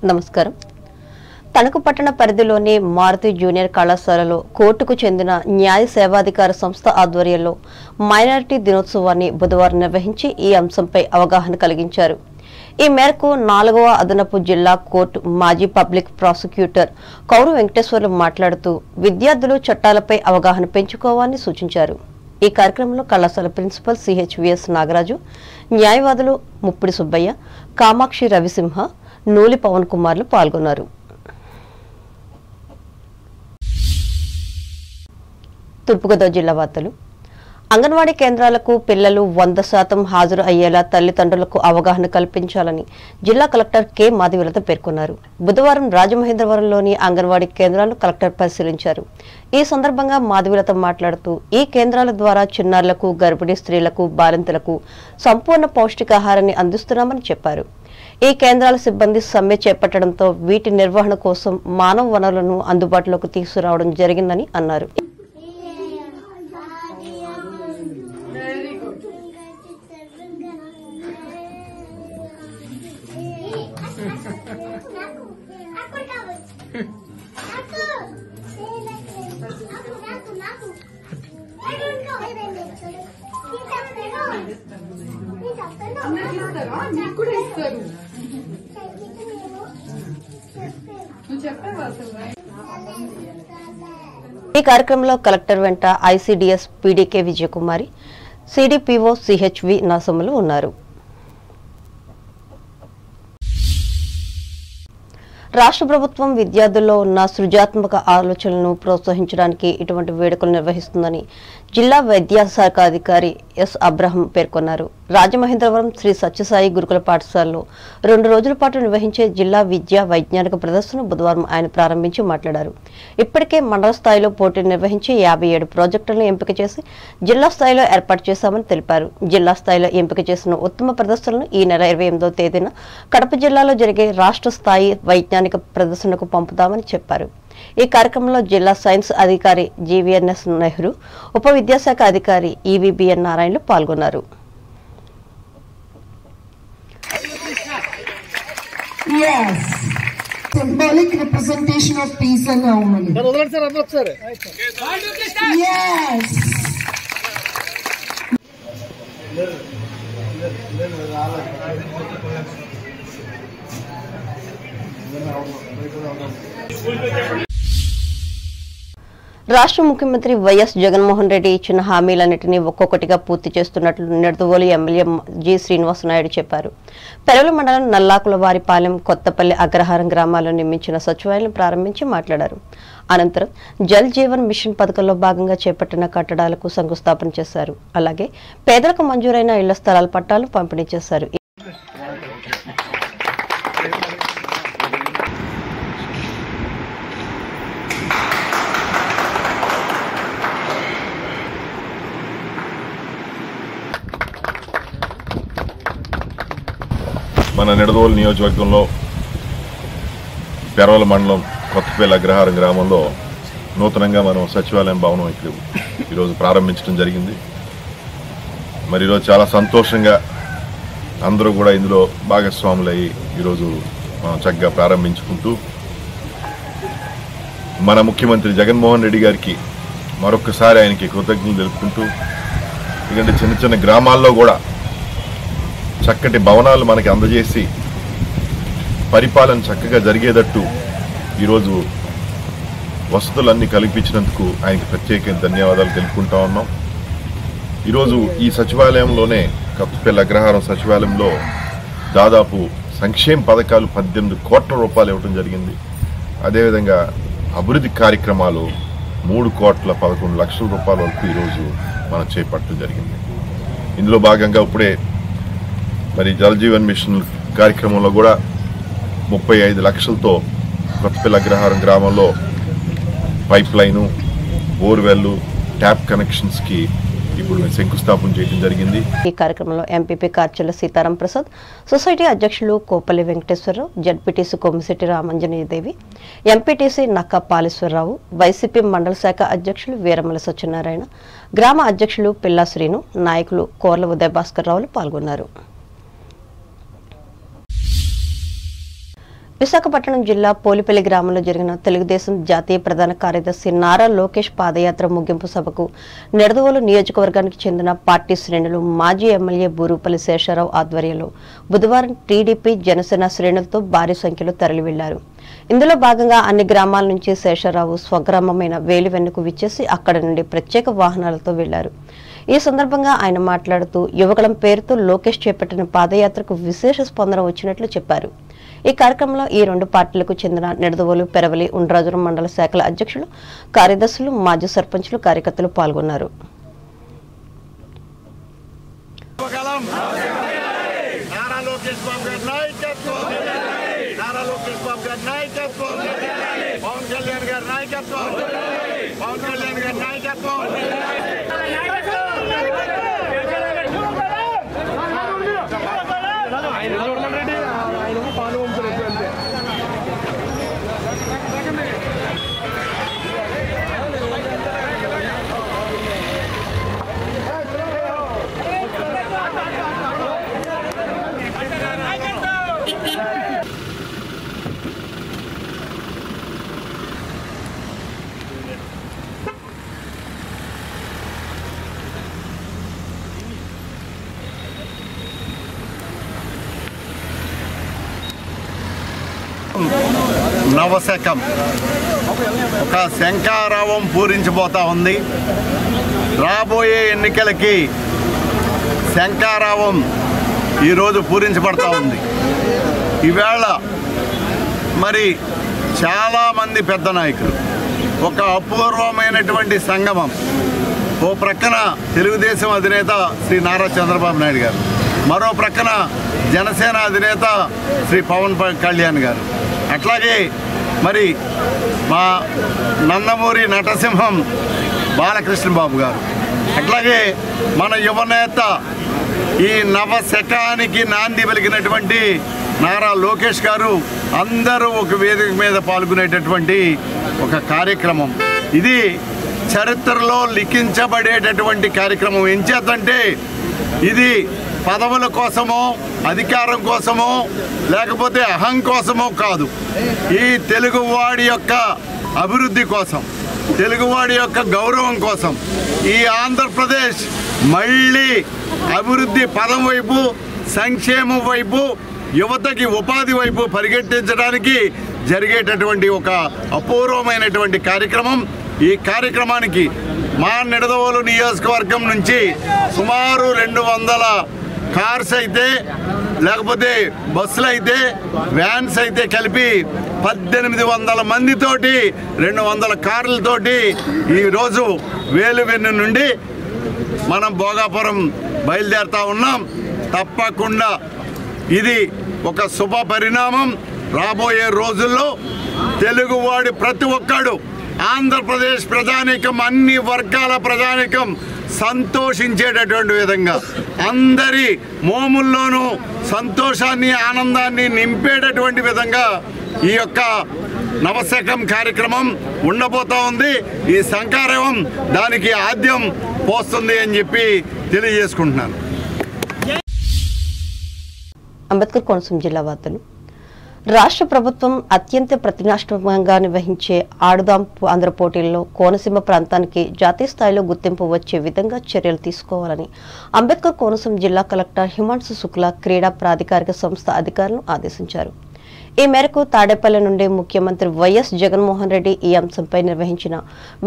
నమస్కారం. తణుకు పట్టణ పరిధిలోని మారుతి జూనియర్ కళాశాలలో కోర్టుకు చెందిన న్యాయ సేవాధికార సంస్థ ఆధ్వర్యంలో మైనారిటీ దినోత్సవాన్ని బుధవారం నిర్వహించి ఈ అంశంపై అవగాహన కలిగించారు. ఈ మేరకు 4వ అదనపు జిల్లా కోర్టు మాజీ పబ్లిక్ ప్రాసిక్యూటర్ కౌరు వెంకటేశ్వర్లు మాట్లాడుతూ విద్యార్థులు చట్టాలపై అవగాహన పెంచుకోవాలని సూచించారు. ఈ కార్యక్రమంలో కళాశాల ప్రిన్సిపల్ సిహెచ్విఎస్ నాగరాజు, న్యాయవాదులు ముప్పిడి సుబ్బయ్య, కామాక్షి రవిసింహ, నూలి పవన్ కుమార్లు పాల్గొన్నారు. తూర్పుగోదావరి జిల్లా వార్తలు. అంగన్వాడీ కేంద్రాలకు పిల్లలు 100% హాజరు అయ్యేలా తల్లిదండ్రులకు అవగాహన కల్పించాలని జిల్లా కలెక్టర్ కె మాధవీలత పేర్కొన్నారు. బుధవారం రాజమహేంద్రవరంలోని అంగన్వాడీ కేంద్రాలను కలెక్టర్ పరిశీలించారు. ఈ సందర్భంగా మాధవీలత మాట్లాడుతూ ఈ కేంద్రాల ద్వారా చిన్నారులకు, గర్భిణీ స్త్రీలకు, బాలింతలకు సంపూర్ణ పౌష్టికాహారాన్ని అందిస్తున్నామని చెప్పారు. ఈ కేంద్రాల సిబ్బంది సమ్మె చేపట్టడంతో వీటి నిర్వహణ కోసం మానవ వనరులను అందుబాటులోకి తీసుకురావడం జరిగిందని అన్నారు. ఈ కార్యక్రమంలో కలెక్టర్ వెంట ఐసిడిఎస్ పీడీకే విజయకుమారి, సిడిపిఓ సిహెచ్వి నాసములు ఉన్నారు. రాష్ట్ర ప్రభుత్వం విద్యార్థుల్లో ఉన్న సృజనాత్మక ఆలోచనలను ప్రోత్సహించడానికి ఇటువంటి వేడుకలు నిర్వహిస్తుందని జిల్లా విద్యాశాఖ అధికారి ఎస్ అబ్రహం పేర్కొన్నారు. రాజమహేంద్రవరం శ్రీ సత్యసాయి గురుకుల పాఠశాలలో 2 రోజుల పాటు నిర్వహించే జిల్లా విద్యా వైజ్ఞానిక ప్రదర్శన బుధవారం ఆయన ప్రారంభించి మాట్లాడారు. ఇప్పటికే మండల స్థాయిలో పోటీలు నిర్వహించి 57 ప్రాజెక్టులను ఎంపిక చేసి జిల్లా స్థాయిలో ఏర్పాటు చేశామని తెలిపారు. జిల్లా స్థాయిలో ఎంపిక చేసిన ఉత్తమ ప్రదర్శనలను ఈ నెల 28వ తేదీన కడప జిల్లాలో జరిగే రాష్ట్ర స్థాయి వైజ్ఞానిక ప్రదర్శనకు పంపుతామని చెప్పారు. ఈ కార్యక్రమంలో జిల్లా సైన్స్ అధికారి జీవీఎన్ఎస్ నెహ్రూ, ఉప విద్యాశాఖ అధికారి ఈవీబీఎన్ నారాయణలు పాల్గొన్నారు. Yes, symbolic representation of peace and harmony. Yes. రాష్ట్ర ముఖ్యమంత్రి వైఎస్ జగన్మోహన్ రెడ్డి ఇచ్చిన హామీలన్నింటినీ ఒక్కొక్కటిగా పూర్తి చేస్తున్నట్లు నిడదవోలు ఎమ్మెల్యే జి శ్రీనివాసనాయుడు చెప్పారు. పెరవల మండలం నల్లాకులవారిపాలెం, కొత్తపల్లి, అగ్రహారం గ్రామాల్లో నిర్మించిన సచివాలయం ప్రారంభించి మాట్లాడారు. అనంతరం జల్ జీవన్ మిషన్ పథకంలో భాగంగా చేపట్టిన కట్టడాలకు శంకుస్థాపన చేశారు. అలాగే పేదలకు మంజూరైన ఇళ్ల స్థలాల పట్టాలు పంపిణీ చేశారు. మన నిడదవోలు నియోజకవర్గంలో పెరవల మండలం కొత్తపల్లి అగ్రహారం గ్రామంలో నూతనంగా మనం సచివాలయం భవనం ఇక్కడ ఈరోజు ప్రారంభించడం జరిగింది. మరి ఈరోజు చాలా సంతోషంగా అందరూ కూడా ఇందులో భాగస్వాములయ్యి ఈరోజు మనం చక్కగా ప్రారంభించుకుంటూ మన ముఖ్యమంత్రి జగన్మోహన్ రెడ్డి గారికి మరొకసారి ఆయనకి కృతజ్ఞతలు తెలుపుకుంటూ, ఎందుకంటే చిన్న చిన్న గ్రామాల్లో కూడా చక్కటి భవనాలు మనకి అందజేసి పరిపాలన చక్కగా జరిగేటట్టు ఈరోజు వసతులన్నీ కల్పించినందుకు ఆయనకి ప్రత్యేక ధన్యవాదాలు తెలుపుకుంటా ఉన్నాం. ఈరోజు ఈ సచివాలయంలోనే కొత్తపల్లి అగ్రహారం సచివాలయంలో దాదాపు సంక్షేమ పథకాలు 18 కోట్ల రూపాయలు ఇవ్వడం జరిగింది. అదేవిధంగా అభివృద్ధి కార్యక్రమాలు 3,11 లక్షల రూపాయల వరకు ఈరోజు మనం చేపట్టడం జరిగింది. ఇందులో భాగంగా ఇప్పుడే మరి జల్ జీవన్ మిషన్ కార్యక్రమంలో కూడా 35 లక్షలతో కొత్తపల్లి అగ్రహారం గ్రామంలో pipe line, borewell, tap connections కి ఇప్పుడు శంకుస్థాపన చేయడం జరిగింది. ఈ కార్యక్రమంలో ఎంపీపీ కార్చెల సీతారాం ప్రసాద్, సొసైటీ అధ్యక్షులు Kopalli Venkateswararao, ZPTC Kommisetti Ramanjaneyadevi, MPTC Nakka Paleswararao, YCP మండల శాఖ అధ్యక్షులు వీరమల సత్యనారాయణ, గ్రామ అధ్యక్షులు పిల్లా శ్రీను, నాయకులు కోర్ల ఉదయ భాస్కర్ రావులు పాల్గొన్నారు. విశాఖపట్నం జిల్లా పోలిపల్లి గ్రామంలో జరిగిన తెలుగుదేశం జాతీయ ప్రధాన కార్యదర్శి నారా లోకేష్ పాదయాత్ర ముగింపు సభకు నిడదవోలు నియోజకవర్గానికి చెందిన పార్టీ శ్రేణులు మాజీ ఎమ్మెల్యే బూరుపల్లి శేషారావు ఆధ్వర్యంలో బుధవారం టీడీపీ జనసేన శ్రేణులతో భారీ సంఖ్యలో తరలి వెళ్లారు. ఇందులో భాగంగా అన్ని గ్రామాల నుంచి శేషారావు స్వగ్రామమైన వేలివెన్నుకు విచ్చేసి అక్కడి నుండి ప్రత్యేక వాహనాలతో వెళ్లారు. ఈ సందర్భంగా ఆయన మాట్లాడుతూ యువగళం పేరుతో లోకేష్ చేపట్టిన పాదయాత్రకు విశేష స్పందన వచ్చినట్లు చెప్పారు. ఈ కార్యక్రమంలో ఈ రెండు పార్టీలకు చెందిన నిడదవోలు, పెరవలి, ఉండ్రాజురం మండల శాఖల అధ్యక్షులు, కార్యదర్శులు, మాజీ సర్పంచులు, కార్యకర్తలు పాల్గొన్నారు. నవశకం ఒక శంఖారావం పూరించబోతా ఉంది. రాబోయే ఎన్నికలకి శంఖారావం ఈరోజు పూరించబడతా ఉంది. ఈవేళ మరి చాలామంది పెద్ద నాయకులు, ఒక అపూర్వమైనటువంటి సంగమం. ఓ ప్రక్కన తెలుగుదేశం అధినేత శ్రీ నారా చంద్రబాబు నాయుడు గారు, మరో ప్రక్కన జనసేన అధినేత శ్రీ పవన్ కళ్యాణ్ గారు, అట్లాగే మరి మా నందమూరి నటసింహం బాలకృష్ణ బాబు గారు, అట్లాగే మన యువనేత ఈ నవశకానికి నాంది పలికినటువంటి నారా లోకేష్ గారు అందరూ ఒక వేదిక మీద పాల్గొనేటటువంటి ఒక కార్యక్రమం. ఇది చరిత్రలో లిఖించబడేటటువంటి కార్యక్రమం. ఏం చేద్దంటే ఇది పదవుల కోసమో, అధికారం కోసమో, లేకపోతే అహం కోసమో కాదు. ఈ తెలుగువాడి యొక్క అభివృద్ధి కోసం, తెలుగువాడి యొక్క గౌరవం కోసం ఈ ఆంధ్రప్రదేశ్ మళ్ళీ అభివృద్ధి పదం వైపు, సంక్షేమం వైపు, యువతకి ఉపాధి వైపు పరిగెట్టించడానికి జరిగేటటువంటి ఒక అపూర్వమైనటువంటి కార్యక్రమం. ఈ కార్యక్రమానికి మా నిడదవోలు నియోజకవర్గం నుంచి సుమారు 200 కార్స్ అయితే, లేకపోతే బస్సులు అయితే, వ్యాన్స్ అయితే కలిపి 1800 మందితోటి, 200 కార్లతోటి ఈరోజు వేలువెన్ను నుండి మనం భోగాపురం బయలుదేరుతా ఉన్నాం. తప్పకుండా ఇది ఒక శుభ పరిణామం. రాబోయే రోజుల్లో తెలుగువాడి ప్రతి ఒక్కడు, ఆంధ్రప్రదేశ్ ప్రజానీకం, అన్ని వర్గాల ప్రజానీకం సంతోషించేటటువంటి విధంగా, అందరి మోముల్లోనూ సంతోషాన్ని, ఆనందాన్ని నింపేటటువంటి విధంగా ఈ యొక్క నవశకం కార్యక్రమం ఉండబోతా ఉంది. ఈ శంఖారావం దానికి ఆద్యం పోస్తుంది అని చెప్పి తెలియజేసుకుంటున్నాను. అంబేద్కర్ కోనసీమ జిల్లా వార్తలు. రాష్ట్ర ప్రభుత్వం అత్యంత ప్రతిష్టాత్మకంగా నిర్వహించే ఆడుదాం ఆంధ్ర పోటీల్లో కోనసీమ ప్రాంతానికి జాతీయ స్థాయిలో గుర్తింపు వచ్చే విధంగా చర్యలు తీసుకోవాలని అంబేద్కర్ కోనసీమ జిల్లా కలెక్టర్ హిమాంశు శుక్లా క్రీడా ప్రాధికారిక సంస్థ అధికారులను ఆదేశించారు. ఈ మేరకు తాడేపల్లి నుండి ముఖ్యమంత్రి వైఎస్ జగన్మోహన్ రెడ్డి ఈ అంశంపై నిర్వహించిన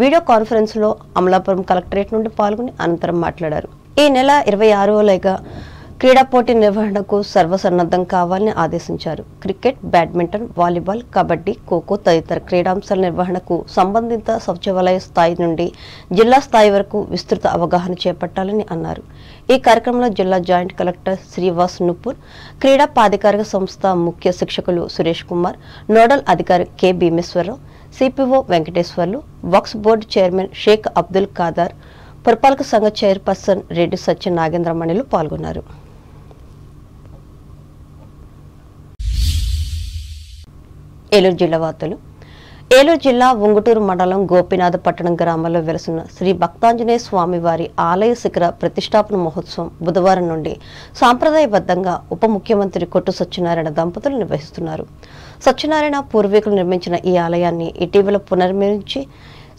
వీడియో కాన్ఫరెన్స్ లో అమలాపురం కలెక్టరేట్ నుండి పాల్గొని అనంతరం మాట్లాడారు. ఈ నెల 26వ క్రీడా పోటీ నిర్వహణకు సర్వసన్నద్ధం కావాలని ఆదేశించారు. Cricket, badminton, volleyball, kabaddi, kho kho తదితర క్రీడాంశాల నిర్వహణకు సంబంధిత సచివాలయ స్థాయి నుండి జిల్లా స్థాయి వరకు విస్తృత అవగాహన చేపట్టాలని అన్నారు. ఈ కార్యక్రమంలో జిల్లా జాయింట్ కలెక్టర్ శ్రీవాస్ నుపూర్, క్రీడా ప్రాధికారిక సంస్థ ముఖ్య శిక్షకులు సురేష్ కుమార్, నోడల్ అధికారి K Bhimeswara Rao, CPO Venkateswarlu, Waqf board chairman Sheikh Abdul Khader, పురపాలక సంఘ చైర్పర్సన్ రెడ్డి సత్య నాగేంద్రమణిలు పాల్గొన్నారు. ఏలూరు జిల్లా వార్తలు. ఏలూరు జిల్లా ఉంగుటూరు మండలం గోపీనాథపట్టణం గ్రామంలో వెలసిన శ్రీ భక్తాంజనేయ స్వామి వారి ఆలయ శిఖర ప్రతిష్టాపన మహోత్సవం బుధవారం నుండి సాంప్రదాయబద్ధంగా ఉప ముఖ్యమంత్రి కొట్టు సత్యనారాయణ దంపతులు నిర్వహిస్తున్నారు. సత్యనారాయణ పూర్వీకులు నిర్మించిన ఈ ఆలయాన్ని ఇటీవల పునర్నిర్మించి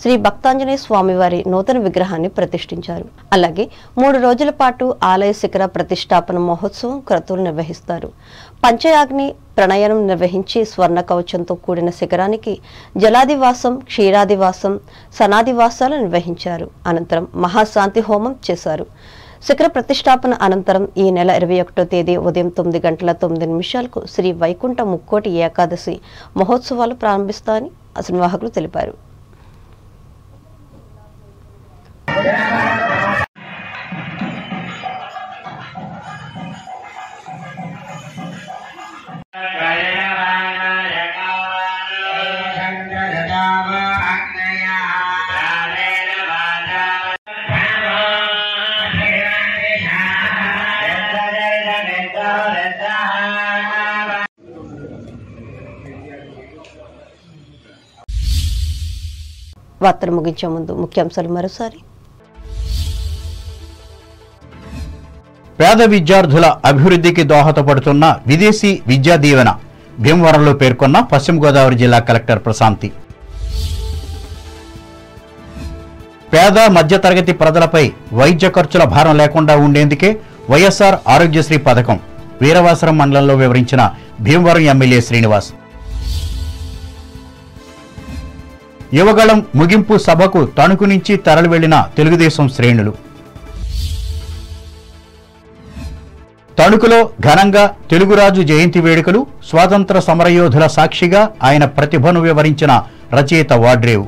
శ్రీ భక్తాంజనేయ స్వామి వారి నూతన విగ్రహాన్ని ప్రతిష్ఠించారు. అలాగే 3 రోజుల పాటు ఆలయ శిఖర ప్రతిష్టాపన మహోత్సవం క్రతువులు నిర్వహిస్తారు. పంచయాగ్ని ప్రణయనం నిర్వహించి స్వర్ణ కవచంతో కూడిన శిఖరానికి జలాదివాసం, క్షీరాదివాసం, సనాదివాసాలు నిర్వహించారు. అనంతరం మహాశాంతి హోమం చేశారు. శిఖర ప్రతిష్టాపన అనంతరం ఈ నెల 21వ తేదీ ఉదయం 9:09 శ్రీ వైకుంఠ ముక్కోటి ఏకాదశి మహోత్సవాలు ప్రారంభిస్తారని నిర్వాహకులు తెలిపారు. వార్తలు ముగించే ముందు ముఖ్యాంశాలు మరోసారి. పేద విద్యార్థుల అభివృద్ధికి దోహదపడుతున్న విదేశీ విద్యా దీవెన భీమవరంలో పేర్కొన్న పశ్చిమ గోదావరి జిల్లా కలెక్టర్ ప్రశాంతి. పేద మధ్యతరగతి ప్రజలపై వైద్య ఖర్చుల భారం లేకుండా ఉండేందుకే వైఎస్ఆర్ ఆరోగ్యశ్రీ పథకం వీరవాసరం మండలంలో వివరించిన భీమవరం ఎమ్మెల్యే శ్రీనివాస్. యువగళం ముగింపు సభకు తణుకు నుంచి తరలి వెళ్లిన తెలుగుదేశం శ్రేణులు. తణుకులో ఘనంగా తెలుగురాజు జయంతి వేడుకలు, స్వాతంత్ర సమరయోధుల సాక్షిగా ఆయన ప్రతిభను వివరించిన రచయిత వాడ్రేవు.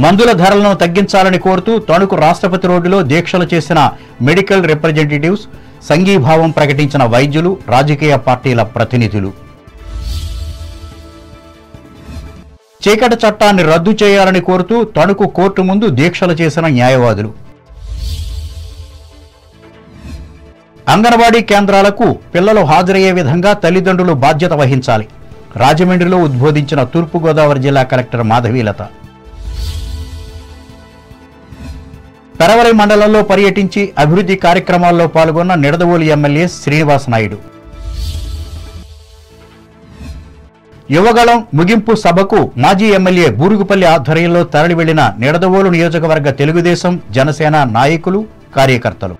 మందుల ధరలను తగ్గించాలని కోరుతూ తణుకు రాష్ట్రపతి రోడ్డులో దీక్షలు చేసిన మెడికల్ రిప్రజెంటేటివ్స్, సంఘీభావం ప్రకటించిన వైద్యులు, రాజకీయ పార్టీల ప్రతినిధులు. చీకటి చట్టాన్ని రద్దు చేయాలని కోరుతూ తణుకు కోర్టు ముందు దీక్షలు చేసిన న్యాయవాదులు. అంగన్వాడీ కేంద్రాలకు పిల్లలు హాజరయ్యే విధంగా తల్లిదండ్రులు బాధ్యత వహించాలి. రాజమండ్రిలో ఉద్బోధించిన తూర్పుగోదావరి జిల్లా కలెక్టర్ మాధవీలత. పెరవలి మండలంలో పర్యటించి అభివృద్ధి కార్యక్రమాల్లో పాల్గొన్న నిడదవోలు ఎమ్మెల్యే శ్రీనివాస్ నాయుడు. యువగళం ముగింపు సభకు మాజీ ఎమ్మెల్యే బూరుగుపల్లి ఆధ్వర్యంలో తరలి వెళ్లిన నిడదవోలు నియోజకవర్గ తెలుగుదేశం, జనసేన నాయకులు, కార్యకర్తలు.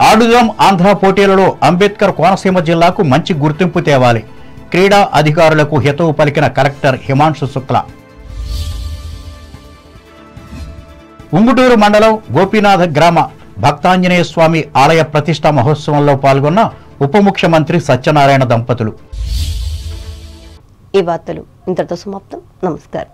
ఆడుదాం ఆంధ్ర పోటీలలో అంబేద్కర్ కోనసీమ జిల్లాకు మంచి గుర్తింపు తేవాలి. క్రీడా అధికారులకు హితవు పలికిన కలెక్టర్ హిమాంశు శుక్లా. ఉంగుటూరు మండలం గోపీనాథ గ్రామ భక్తాంజనేయ స్వామి ఆలయ ప్రతిష్ఠా మహోత్సవంలో పాల్గొన్న ఉప ముఖ్యమంత్రి సత్యనారాయణ దంపతులు. ఈ వార్తలు ఇంతటితో సమాప్తం. నమస్కారం.